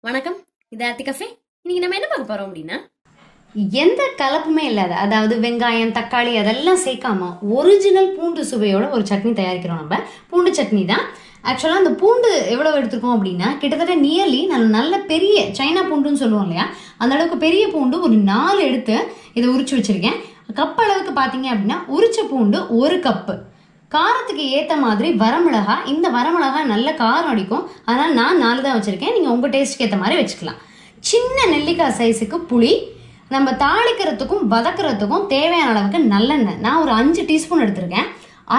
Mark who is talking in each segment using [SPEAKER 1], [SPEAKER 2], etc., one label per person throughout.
[SPEAKER 1] வணக்கம், இது ஆர்த்தி கஃபே. இன்னைக்கு நம்ம என்ன பார்க்க போறோம் அப்படின்னா,
[SPEAKER 2] எந்த கலப்புமே இல்லாத, அதாவது வெங்காயம் தக்காளி அதெல்லாம் சேர்க்காம ஒரிஜினல் பூண்டு சுவையோட ஒரு சட்னி தயாரிக்கிறோம். நம்ம பூண்டு சட்னி தான். ஆக்சுவலாக அந்த பூண்டு எவ்வளோ எடுத்துருக்கோம் அப்படின்னா, கிட்டத்தட்ட நியர்லி நல்ல பெரிய சைனா பூண்டுன்னு சொல்லுவோம் இல்லையா, அந்த அளவுக்கு பெரிய பூண்டு ஒரு 4 எடுத்து இதை உரிச்சு வச்சிருக்கேன். கப் அளவுக்கு பார்த்தீங்க அப்படின்னா உரிச்ச பூண்டு 1 கப்பு. காரத்துக்கு ஏற்ற மாதிரி வரமிளகா, இந்த வரமிளகா நல்ல காரம் அடிக்கும், அதனால் நான் 4 தான் வச்சுருக்கேன். நீங்கள் உங்கள் டேஸ்ட்டுக்கு ஏற்ற மாதிரி வச்சுக்கலாம். சின்ன நெல்லிக்காய் சைஸுக்கு புளி. நம்ம தாளிக்கிறதுக்கும் வதக்கிறதுக்கும் தேவையான அளவுக்கு நல்லெண்ணெய். நான் ஒரு 5 டீஸ்பூன் எடுத்திருக்கேன்.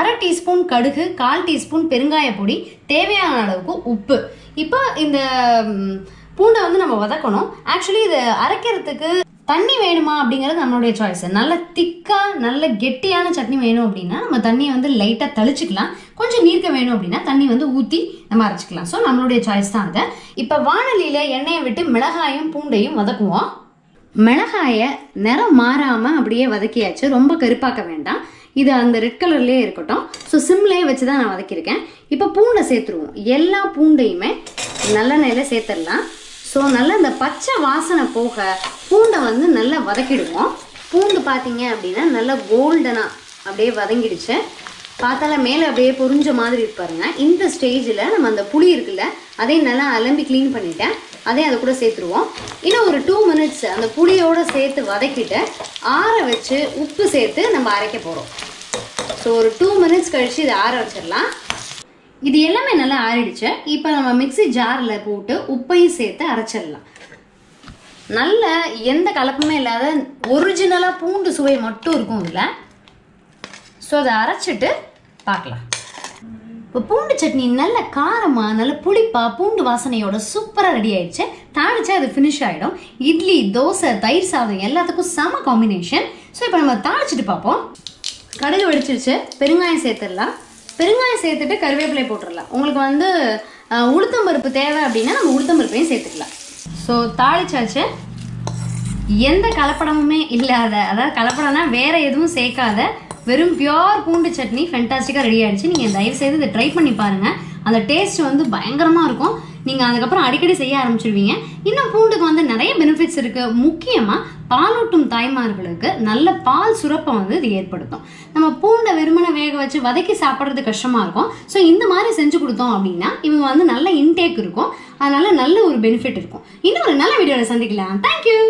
[SPEAKER 2] 1/2 டீஸ்பூன் கடுகு, 1/4 டீஸ்பூன் பெருங்காய பொடி, தேவையான அளவுக்கு உப்பு. இப்போ இந்த பூண்டை நம்ம வதக்கணும். ஆக்சுவலி இது அரைக்கிறதுக்கு தண்ணி வேணுமா அப்படிங்கிறது நம்மளுடைய சாய்ஸ். நல்ல திக்கா நல்ல கெட்டியான சட்னி வேணும் அப்படின்னா நம்ம தண்ணியை லைட்டாக தெளிச்சுக்கலாம். கொஞ்சம் நீர்க்க வேணும் அப்படின்னா தண்ணி ஊற்றி நம்ம அரைச்சிக்கலாம். ஸோ நம்மளுடைய சாய்ஸ் தான் அதை. இப்போ வாணலியில் எண்ணெயை விட்டு மிளகாயும் பூண்டையும் வதக்குவோம். மிளகாயை நிறம் மாறாமல் அப்படியே வதக்கியாச்சு, ரொம்ப கருப்பாக்க வேண்டாம். இது அந்த ரெட் கலர்லேயே இருக்கட்டும். ஸோ சிம்லேயே வச்சு தான் நான் வதக்கியிருக்கேன். இப்போ பூண்டை சேர்த்துருவோம். எல்லா பூண்டையுமே நல்லெண்ணெயில் சேர்த்துடலாம். ஸோ நல்லா இந்த பச்சை வாசனை போக பூண்டை நல்லா வதக்கிடுவோம். பூண்டு பார்த்தீங்க அப்படின்னா நல்லா கோல்டனாக அப்படியே வதங்கிடுச்சு. பார்த்தால மேலே அப்படியே பொரிஞ்ச மாதிரி இருப்பாருங்க. இந்த ஸ்டேஜில் நம்ம அந்த புளி இருக்குல்ல, அதையும் நல்லா அலம்பி க்ளீன் பண்ணிட்டேன். அதையும் அதை கூட சேர்த்துருவோம். இன்னும் ஒரு 2 மினிட்ஸ் அந்த புளியோடு சேர்த்து வதக்கிட்டு ஆற வச்சு உப்பு சேர்த்து நம்ம அரைக்க போகிறோம். ஸோ ஒரு 2 மினிட்ஸ் கழித்து இதை ஆற வச்சிடலாம். இது எல்லாமே நல்லா ஆறிடுச்சு. இப்போ நம்ம மிக்ஸி ஜாரில் போட்டு உப்பையும் சேர்த்து அரைச்சிடலாம். நல்ல எந்த கலப்புமே இல்லாத ஒரிஜினலாக பூண்டு சுவை மட்டும் இருக்கும் இதில். ஸோ அதை அரைச்சிட்டு பார்க்கலாம். இப்போ பூண்டு சட்னி நல்ல காரமாக நல்ல புளிப்பாக பூண்டு வாசனையோட சூப்பராக ரெடி ஆயிடுச்சு. தாளிச்சா அது ஃபினிஷ் ஆகிடும். இட்லி, தோசை, தயிர் சாதம் எல்லாத்துக்கும் செம காம்பினேஷன். ஸோ இப்போ நம்ம தாளிச்சிட்டு பார்ப்போம். கடுகு வெடிச்சிருச்சு, பெருங்காயம் சேர்த்துடலாம். பெருங்காயம் சேர்த்துட்டு கருவேப்பிலை போட்டுடலாம். உங்களுக்கு உளுத்தம்பருப்பு தேவை அப்படின்னா நம்ம உளுத்தம்பருப்பையும் சேர்த்துக்கலாம். ஸோ தாளிச்சாச்சு. எந்த கலப்படமுமே இல்லாத, அதாவது கலப்படம்னா வேற எதுவும் சேர்க்காத வெறும் பியோர் பூண்டு சட்னி ஃபென்டாஸ்டிக்காக ரெடி ஆகிடுச்சு. நீங்கள் தயவு செய்து இதை ட்ரை பண்ணி பாருங்கள். அந்த டேஸ்ட் பயங்கரமாக இருக்கும். நீங்கள் அதுக்கப்புறம் அடிக்கடி செய்ய ஆரம்பிச்சிருவீங்க. இன்னும் பூண்டுக்கு நிறைய பெனிஃபிட்ஸ் இருக்குது. முக்கியமாக பாலூட்டும் தாய்மார்களுக்கு நல்ல பால் சுரப்பை இது ஏற்படுத்தும். நம்ம பூண்டை வெறுமனை வேக வச்சு வதக்கி சாப்பிட்றது கஷ்டமாக இருக்கும். ஸோ இந்த மாதிரி செஞ்சு கொடுத்தோம் அப்படின்னா இவங்க நல்ல இன்டேக் இருக்கும். அதனால நல்ல ஒரு பெனிஃபிட் இருக்கும். இன்னும் ஒரு நல்ல வீடியோவில் சந்திக்கலாம். தேங்க்யூ.